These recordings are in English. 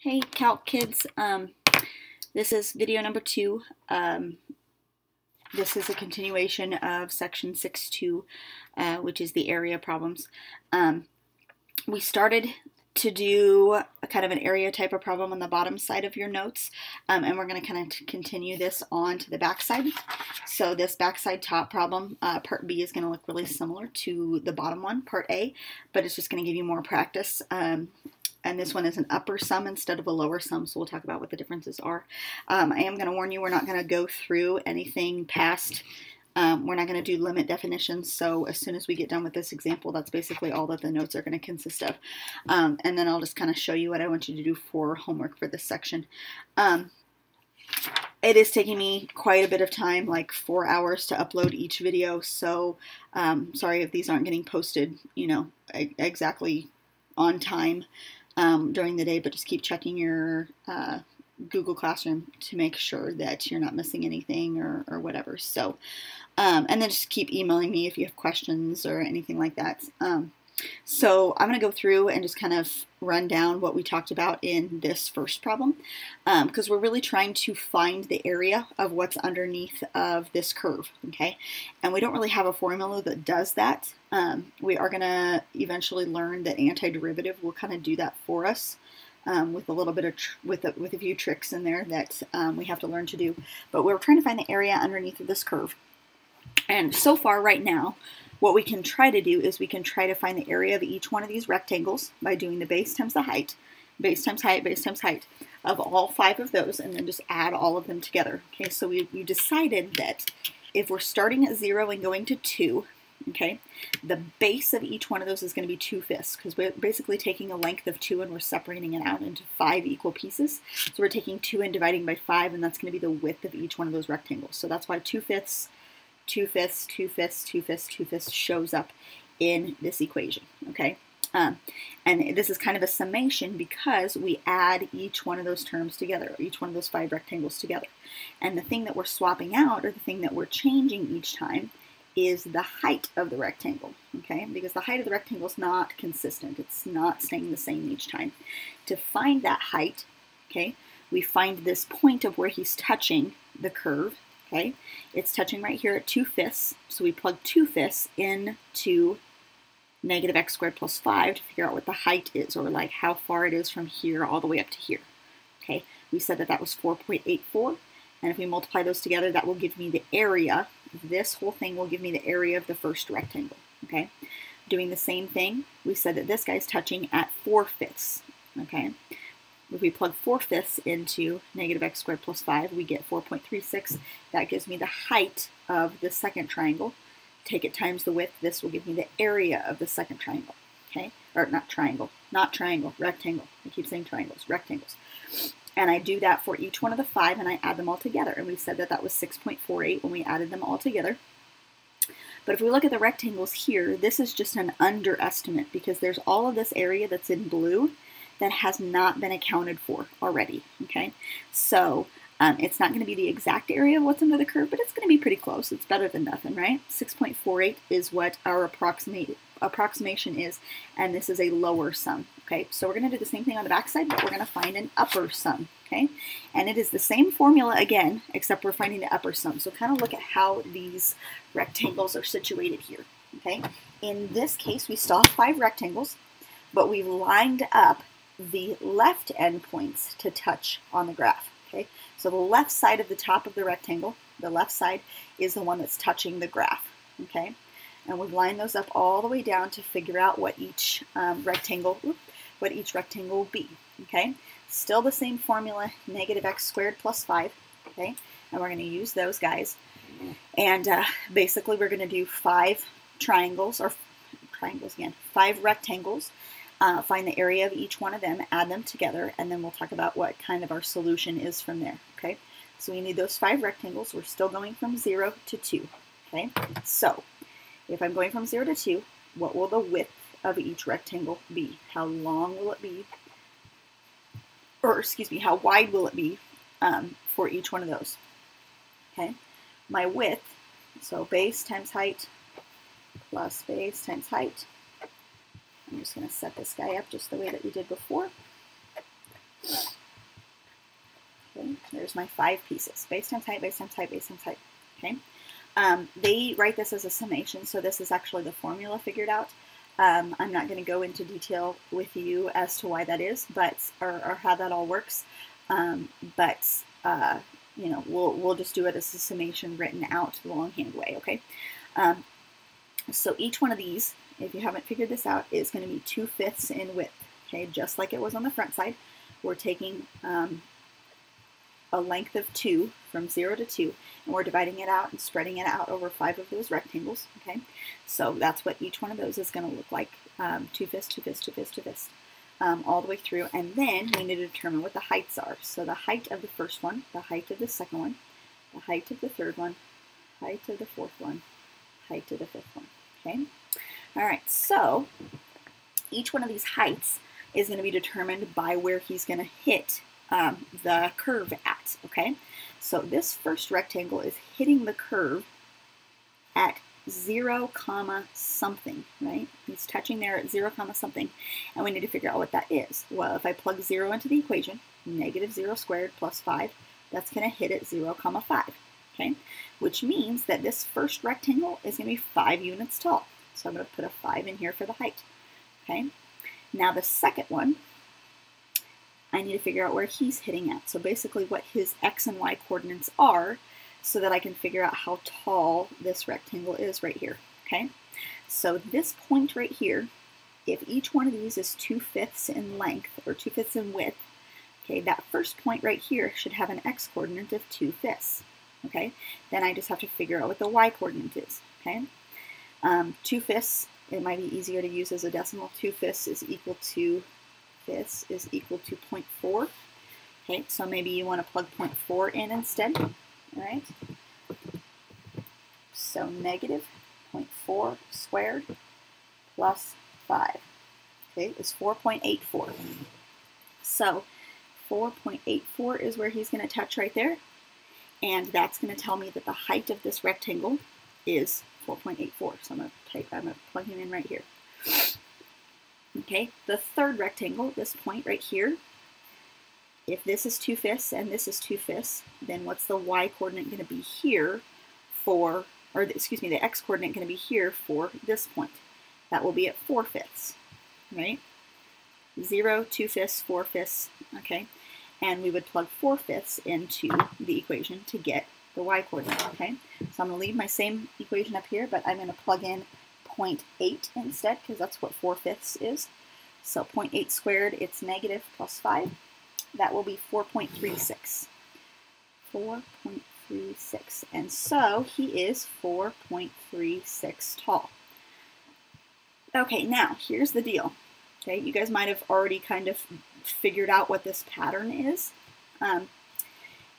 Hey Calc kids, this is video number 2. This is a continuation of section 6.2, which is the area problems. We started to do a kind of an area type of problem on the bottom side of your notes, and we're going to kind of continue this on to the back side. So this backside top problem, part B, is going to look really similar to the bottom one, part A, but it's just going to give you more practice. And this one is an upper sum instead of a lower sum, so we'll talk about what the differences are. I am going to warn you, we're not going to go through anything past, we're not going to do limit definitions, so as soon as we get done with this example, that's basically all that the notes are going to consist of. And then I'll just kind of show you what I want you to do for homework for this section. It is taking me quite a bit of time, like 4 hours to upload each video, so sorry if these aren't getting posted, exactly on time. During the day, but just keep checking your Google Classroom to make sure that you're not missing anything or whatever. So, and then just keep emailing me if you have questions or anything like that. So I'm going to go through and just kind of run down what we talked about in this first problem, because we're really trying to find the area of what's underneath of this curve, okay? And we don't really have a formula that does that. We are going to eventually learn that antiderivative will kind of do that for us, with a little bit of with a few tricks in there that we have to learn to do. But we're trying to find the area underneath of this curve. And so far right now, what we can try to do is we can try to find the area of each one of these rectangles by doing the base times the height, base times height, base times height of all 5 of those, and then just add all of them together. Okay, so we decided that if we're starting at 0 and going to 2, okay, the base of each one of those is going to be 2/5, because we're basically taking a length of 2 and we're separating it out into 5 equal pieces. So we're taking 2 and dividing by 5, and that's going to be the width of each one of those rectangles. So that's why 2/5, 2/5, 2/5, 2/5, 2/5 shows up in this equation, okay? And this is kind of a summation because we add each one of those terms together, each one of those 5 rectangles together. And the thing that we're swapping out, or the thing that we're changing each time, is the height of the rectangle, okay? Because the height of the rectangle is not consistent. It's not staying the same each time. To find that height, okay, we find this point of where he's touching the curve. Okay, it's touching right here at 2/5, so we plug 2/5 into negative x squared plus 5 to figure out what the height is, or like how far it is from here all the way up to here. Okay, we said that that was 4.84, and if we multiply those together, that will give me the area. This whole thing will give me the area of the first rectangle. Okay, doing the same thing, we said that this guy's touching at 4/5. Okay. If we plug 4/5 into negative x squared plus 5, we get 4.36. That gives me the height of the second triangle. Take it times the width. This will give me the area of the second triangle. Okay? Or not triangle. Not triangle. Rectangle. I keep saying triangles. Rectangles. And I do that for each one of the 5, and I add them all together. And we said that that was 6.48 when we added them all together. But if we look at the rectangles here, this is just an underestimate because there's all of this area that's in blue that has not been accounted for already, okay? So it's not going to be the exact area of what's under the curve, but it's going to be pretty close. It's better than nothing, right? 6.48 is what our approximation is, and this is a lower sum, okay? So we're going to do the same thing on the back side, but we're going to find an upper sum, okay? And it is the same formula again, except we're finding the upper sum. So kind of look at how these rectangles are situated here, okay? In this case, we still have 5 rectangles, but we've lined up the left endpoints to touch on the graph, okay? So the left side of the top of the rectangle, the left side is the one that's touching the graph, okay? And we've lined those up all the way down to figure out what each rectangle will be, okay? Still the same formula, negative x squared plus 5, okay? And we're going to use those guys. And basically we're going to do 5 triangles, or triangles again, 5 rectangles. Find the area of each one of them, add them together, and then we'll talk about what kind of our solution is from there, okay? So we need those 5 rectangles. We're still going from 0 to 2, okay? So if I'm going from 0 to 2, what will the width of each rectangle be? How long will it be? Or excuse me, how wide will it be for each one of those, okay? My width, so base times height plus base times height. I'm just going to set this guy up just the way that we did before. Okay, there's my 5 pieces. Base times height, base times height, base times height. Okay. They write this as a summation, so this is actually the formula figured out. I'm not going to go into detail with you as to why that is, but or how that all works. You know, we'll just do it as a summation written out the longhand way. Okay. So each one of these, if you haven't figured this out, is going to be 2/5 in width. Okay, just like it was on the front side. We're taking a length of 2 from 0 to 2, and we're dividing it out and spreading it out over 5 of those rectangles. Okay, so that's what each one of those is going to look like: 2/5, 2/5, 2/5, 2/5, all the way through. And then we need to determine what the heights are. So the height of the first one, the height of the second one, the height of the third one, height of the fourth one, height of the fifth one. Okay, all right. So each one of these heights is going to be determined by where he's going to hit the curve at. Okay, so this first rectangle is hitting the curve at 0, something, right? He's touching there at 0, something, and we need to figure out what that is. Well, if I plug 0 into the equation, -0 squared plus 5, that's going to hit at 0, 5. Okay, which means that this first rectangle is going to be 5 units tall. So I'm going to put a 5 in here for the height. Okay, now the second one, I need to figure out where he's hitting at. So basically what his x and y coordinates are, so that I can figure out how tall this rectangle is right here. Okay, so this point right here, if each one of these is 2/5 in length or 2/5 in width, okay, that first point right here should have an x coordinate of 2/5. Okay, then I just have to figure out what the y coordinate is. Okay, 2/5, it might be easier to use as a decimal. 2/5 is equal to 0.4. Okay, so maybe you want to plug 0.4 in instead. All right, so -0.4 squared plus 5, okay, is 4.84. So 4.84 is where he's going to touch right there, and that's going to tell me that the height of this rectangle is 4.84. So I'm going to plug him in right here. Okay, the third rectangle, this point right here, if this is 2/5 and this is 2/5, then what's the y coordinate going to be here for, or excuse me, the x coordinate going to be here for this point? That will be at 4/5, right? 0, 2/5, 4/5, okay? And we would plug 4/5 into the equation to get the y coordinate, okay? So I'm going to leave my same equation up here, but I'm going to plug in 0.8 instead, because that's what 4/5 is. So 0.8 squared, it's negative plus 5. That will be 4.36. 4.36. And so he is 4.36 tall. Okay, now here's the deal. Okay, you guys might have already kind of figured out what this pattern is.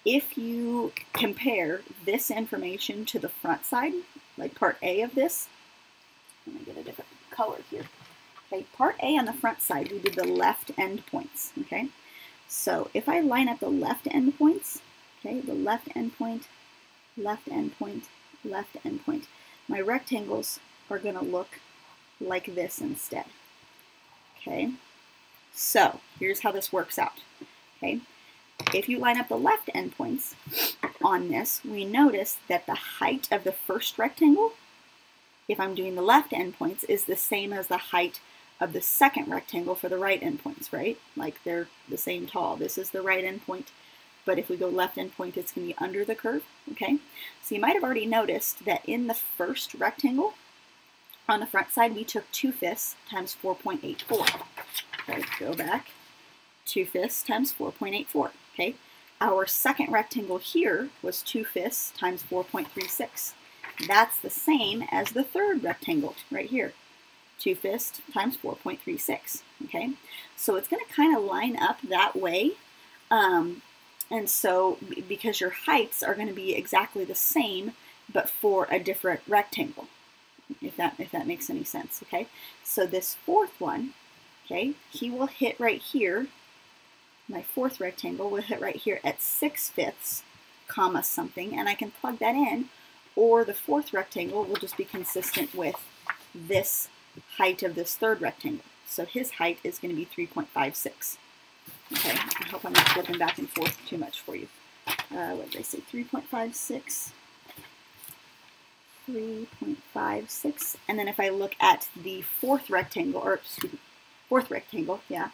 If you compare this information to the front side, like part A of this, let me get a different color here. Okay, part A on the front side, we did the left end points, okay? So if I line up the left end points, okay, the left end point, left end point, left end point, my rectangles are going to look like this instead, okay? So here's how this works out, okay? If you line up the left end points on this, we notice that the height of the first rectangle, if I'm doing the left endpoints, is the same as the height of the second rectangle for the right endpoints, right? Like they're the same tall. This is the right endpoint, but if we go left endpoint, it's going to be under the curve, okay? So you might have already noticed that in the first rectangle, on the front side, we took 2/5 times 4.84. Okay, go back. 2/5 times 4.84, okay? Our second rectangle here was 2/5 times 4.36. That's the same as the third rectangle right here, 2/5 times 4.36, okay? So it's going to kind of line up that way, and so because your heights are going to be exactly the same, but for a different rectangle, if that makes any sense, okay? So this fourth one, okay, he will hit right here. My fourth rectangle will hit right here at 6/5, comma something, and I can plug that in, or the fourth rectangle will just be consistent with this height of this third rectangle. So his height is going to be 3.56. Okay, I hope I'm not flipping back and forth too much for you. What did I say? 3.56. 3.56. And then if I look at the fourth rectangle, yeah,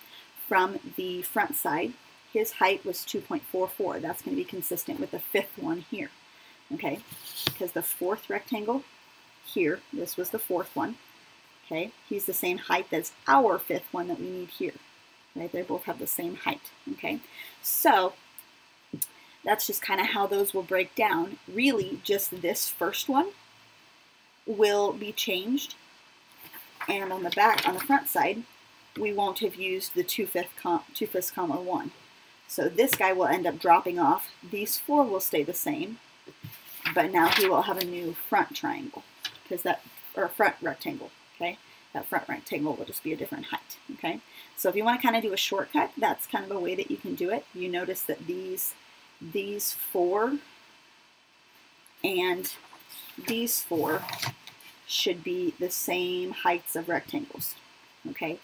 from the front side, his height was 2.44. That's going to be consistent with the fifth one here. Okay, because the fourth rectangle here, this was the fourth one. Okay, he's the same height as our fifth one that we need here. Right, they both have the same height. Okay, so that's just kind of how those will break down. Really, just this first one will be changed, and on the back, on the front side, we won't have used the 2/5 comma 1. So this guy will end up dropping off. These four will stay the same, but now he will have a new front triangle, because that, or front rectangle, okay? That front rectangle will just be a different height, okay? So if you want to kind of do a shortcut, that's kind of a way that you can do it. You notice that these four and these four should be the same heights of rectangles, okay?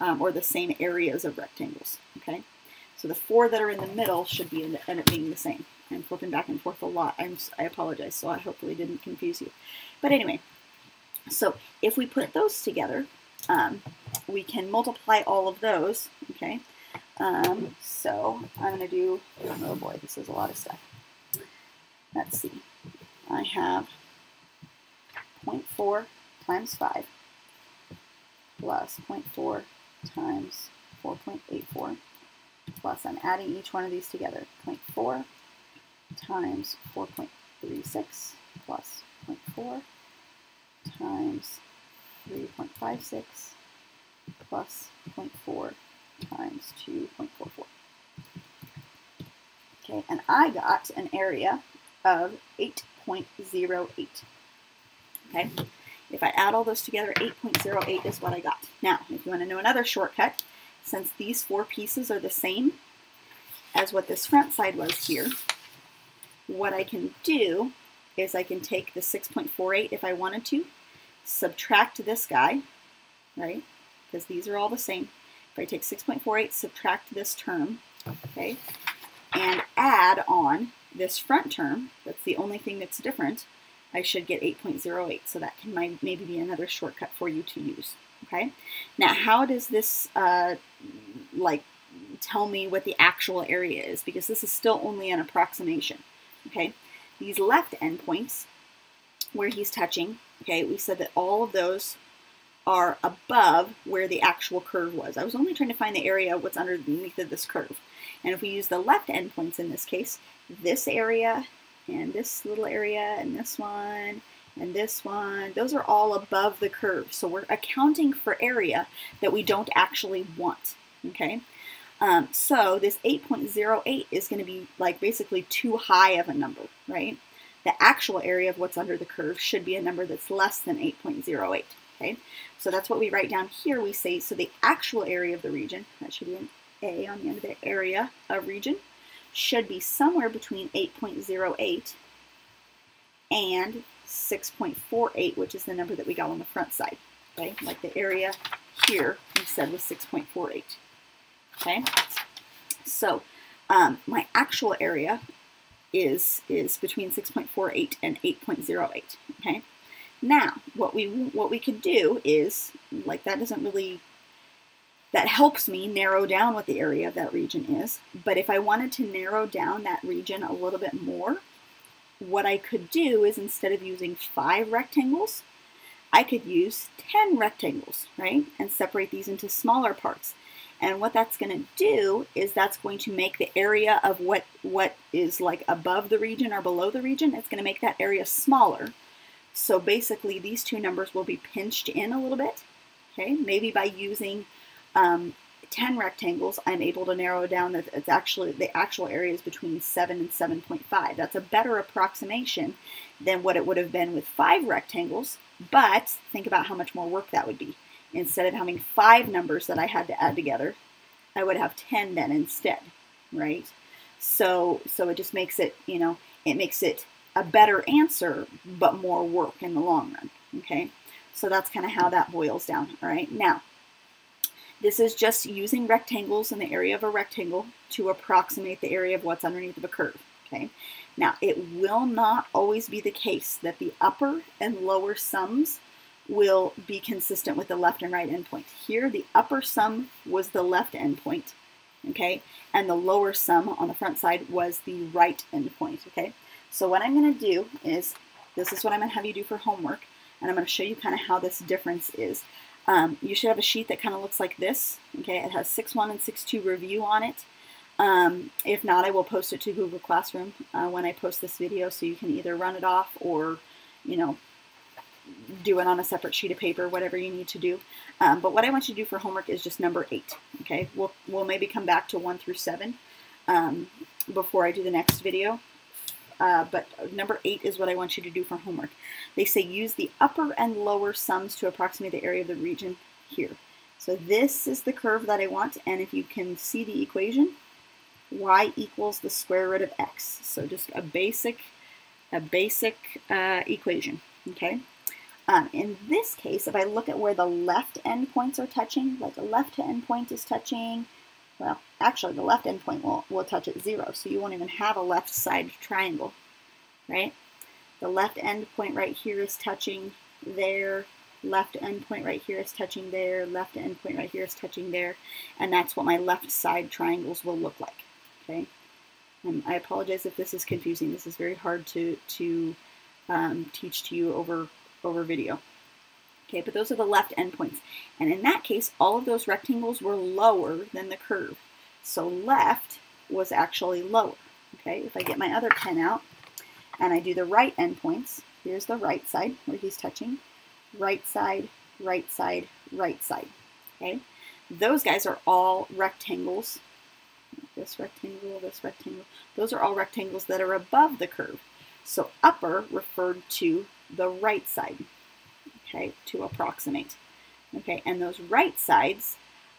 Or the same areas of rectangles, okay? So the four that are in the middle should end up being the same. I'm flipping back and forth a lot. I apologize, so I hopefully didn't confuse you. But anyway, so if we put those together, we can multiply all of those, okay? So I'm going to do, oh boy, this is a lot of stuff. Let's see. I have 0.4 times 5 plus 0.4 times 4.84 plus, I'm adding each one of these together, 0.4 times 4.36 plus 0.4 times 3.56 plus 0.4 times 2.44. Okay, and I got an area of 8.08. Okay, if I add all those together, 8.08 is what I got. Now, if you want to know another shortcut, since these four pieces are the same as what this front side was here, what I can do is I can take the 6.48 if I wanted to, subtract this guy, right, because these are all the same. If I take 6.48, subtract this term, okay, and add on this front term, that's the only thing that's different, I should get 8.08. So that can maybe be another shortcut for you to use, okay? Now, how does this, like, tell me what the actual area is? Because this is still only an approximation, okay? These left endpoints, where he's touching, okay, we said that all of those are above where the actual curve was. I was only trying to find the area of what's underneath of this curve. And if we use the left endpoints in this case, this area and this little area and this one and this one, those are all above the curve. So we're accounting for area that we don't actually want, okay? So this 8.08 is going to be like basically too high of a number, right? The actual area of what's under the curve should be a number that's less than 8.08, okay? So that's what we write down here. We say, so the actual area of the region, that should be an A on the end of the area of region, should be somewhere between 8.08 and 6.48, which is the number that we got on the front side, okay? Like the area here, we said was 6.48, okay? So my actual area is between 6.48 and 8.08, okay? Now, what we could do is, like, that helps me narrow down what the area of that region is, but if I wanted to narrow down that region a little bit more, what I could do is, instead of using 5 rectangles, I could use 10 rectangles, right? And separate these into smaller parts. And what that's going to do is that's going to make the area of what is like above the region or below the region, it's going to make that area smaller. So basically these two numbers will be pinched in a little bit, okay? Maybe by using 10 rectangles, I'm able to narrow down that it's actually, the actual area is between 7 and 7.5. That's a better approximation than what it would have been with 5 rectangles, but think about how much more work that would be. Instead of having 5 numbers that I had to add together, I would have 10 then instead, right? So it just makes it, you know, it makes it a better answer, but more work in the long run, okay? So that's kind of how that boils down, all right? Now, This is just using rectangles in the area of a rectangle to approximate the area of what's underneath of a curve. Okay. Now, it will not always be the case that the upper and lower sums will be consistent with the left and right endpoint. Here, the upper sum was the left endpoint, okay, and the lower sum on the front side was the right endpoint, okay. So what I'm going to do is, this is what I'm going to have you do for homework, and I'm going to show you kind of how this difference is. You should have a sheet that kind of looks like this, okay. It has 6.1 and 6.2 review on it. If not, I will post it to Google Classroom when I post this video, so you can either run it off or, you know, do it on a separate sheet of paper, whatever you need to do. But what I want you to do for homework is just number 8, okay? We'll maybe come back to 1 through 7 before I do the next video. But number 8 is what I want you to do for homework. They say use the upper and lower sums to approximate the area of the region here. So this is the curve that I want, and if you can see the equation, y equals the square root of x. So just a basic equation, okay? In this case, if I look at where the left endpoints are touching, like the left endpoint is touching, well, actually the left endpoint will touch at 0, so you won't even have a left side triangle, right? The left endpoint right here is touching there, left endpoint right here is touching there, left endpoint right here is touching there, and that's what my left side triangles will look like, okay? And I apologize if this is confusing. This is very hard to teach to you over video. Okay, but those are the left endpoints. And in that case, all of those rectangles were lower than the curve. So left was actually lower. Okay, if I get my other pen out and I do the right endpoints, here's the right side where he's touching. Right side, right side, right side. Okay, those guys are all rectangles. This rectangle, this rectangle. Those are all rectangles that are above the curve. So upper referred to the right side, okay, to approximate. Okay, and those right side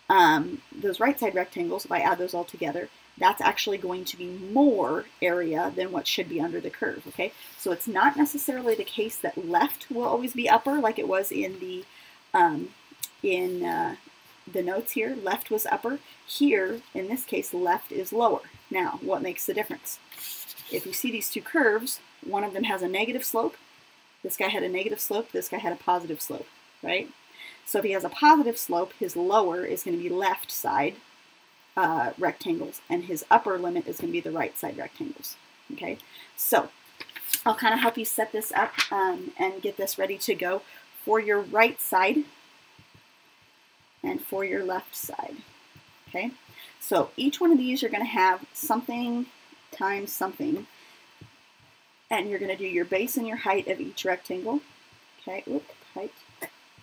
rectangles, if I add those all together, that's actually going to be more area than what should be under the curve, okay? So it's not necessarily the case that left will always be upper like it was in the notes here. Left was upper. Here, in this case, left is lower. Now, what makes the difference? If you see these two curves, one of them has a negative slope. This guy had a negative slope, this guy had a positive slope, right? So if he has a positive slope, his lower is going to be left side rectangles, and his upper limit is going to be the right side rectangles, okay? So I'll kind of help you set this up and get this ready to go for your right side and for your left side, okay? So each one of these you're going to have something times something, and you're going to do your base and your height of each rectangle. Okay, height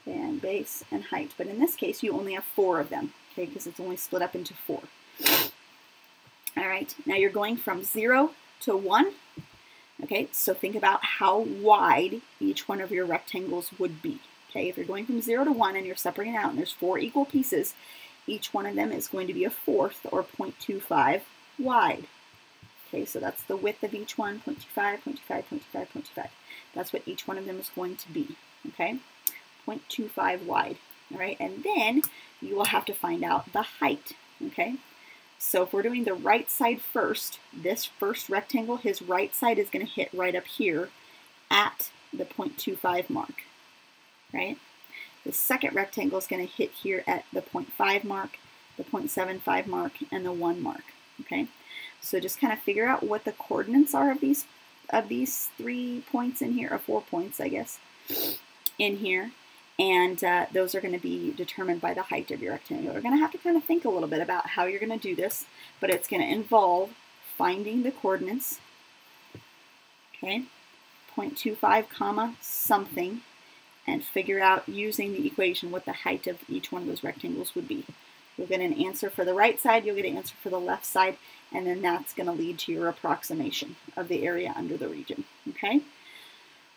and base and height. But in this case, you only have 4 of them, okay, because it's only split up into 4. All right, now you're going from 0 to 1. Okay, so think about how wide each one of your rectangles would be. Okay, if you're going from 0 to 1 and you're separating out and there's 4 equal pieces, each one of them is going to be a fourth, or 0.25 wide. Okay, so that's the width of each one, 0.25, 0.25, 0.25, 0.25. That's what each one of them is going to be, okay? 0.25 wide, all right? And then you will have to find out the height, okay? So if we're doing the right side first, this first rectangle, his right side is going to hit right up here at the 0.25 mark, right? The second rectangle is going to hit here at the 0.5 mark, the 0.75 mark, and the 1 mark, okay? So just kind of figure out what the coordinates are of these 3 points in here, or 4 points, I guess, in here. And those are going to be determined by the height of your rectangle. You're going to have to kind of think a little bit about how you're going to do this, but it's going to involve finding the coordinates, okay, 0.25 comma something, and figure out using the equation what the height of each one of those rectangles would be. You'll get an answer for the right side, you'll get an answer for the left side, and then that's going to lead to your approximation of the area under the region, okay?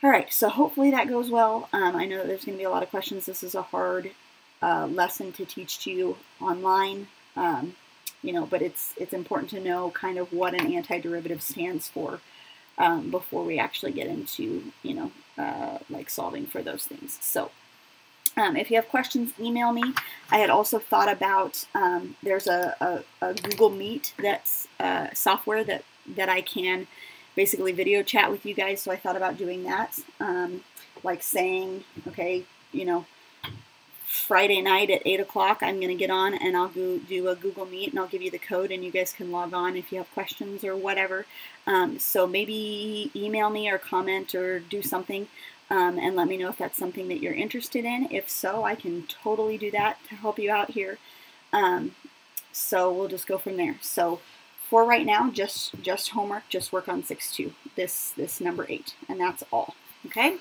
All right, so hopefully that goes well. I know that there's going to be a lot of questions. This is a hard lesson to teach to you online, you know, but it's important to know kind of what an antiderivative stands for before we actually get into, you know, like solving for those things. So If you have questions, email me. I had also thought about, there's a Google Meet that's software that I can basically video chat with you guys, so I thought about doing that. Like saying, okay, you know, Friday night at 8 o'clock, I'm going to get on and I'll go do a Google Meet and I'll give you the code and you guys can log on if you have questions or whatever. So maybe email me or comment or do something and let me know if that's something that you're interested in. If so, I can totally do that to help you out here. So we'll just go from there. So for right now, just homework, just work on 6-2, this number 8, and that's all. Okay?